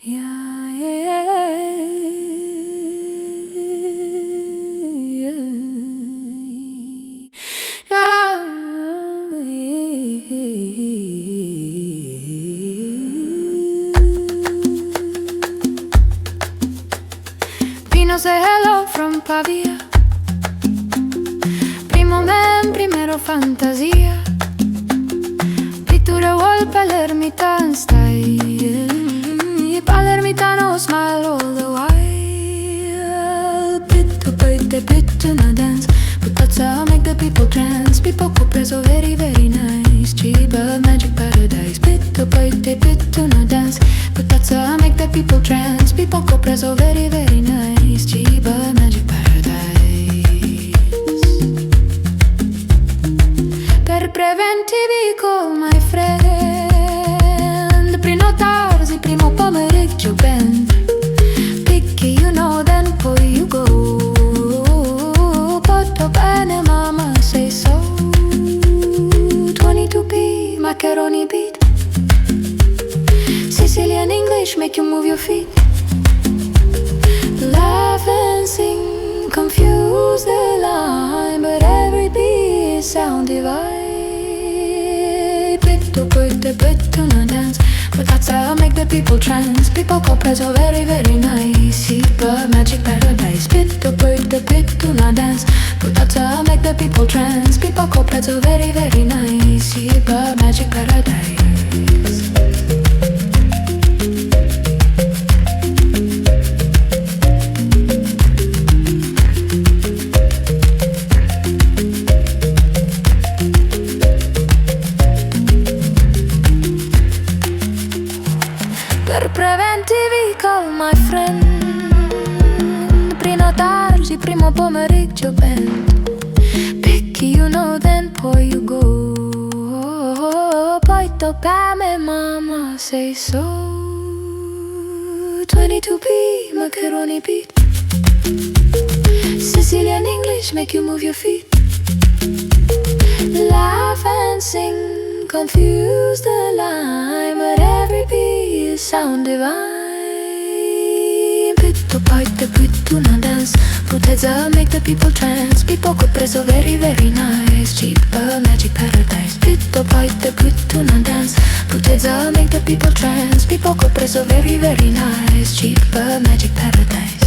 Yeah, yeah, Pino say hello from Pavia. Primo man, primero fantasia. Pitture vuol palermitano style. Palermitano smile all the while. Pitto, poitte, pittuna dance. Puittazze make the people trance. Be poco, prezzo, very, very nice. Cheap magic paradise. Pitto, poitte, pittuna dance. Puittazze make the people trance. Be poco, prezzo, very, very nice. Cheap magic paradise. Per preventivi call my friend. Prenotarsi primo pomeriggio ben. Picchi you know then poi you go. Fatto bene mama say so. 22p macaroni beat. Sicilian English make you move your feet. Laugh and sing, confuse the line, but every beat is sound divine. Pitto, poitte, pittuna dance. Puittazze make the people trance. Be poco, prezzo, very, very nice. Super magic paradise. Pitto, poitte, pittuna dance. Puittazze make the people trance. Be poco, prezzo, very, very nice. Super magic paradise. Per preventivi call my friend. Prenotarsi primo pomeriggio ben. Picchi you know then poi you go. Poi toccame mama say so. 22p macaroni beat. Sicilian English make you move your feet. Laugh and sing, confuse the line, but every beat is sound divine. Pitto, poitte, pittuna dance. Puittazze make the people trance. Be poco, prezzo, very, very nice. Cheap magic paradise. Pitto, poitte, pittuna dance. Puittazze make the people trance. Be poco, prezzo, very, very nice. Cheap magic paradise.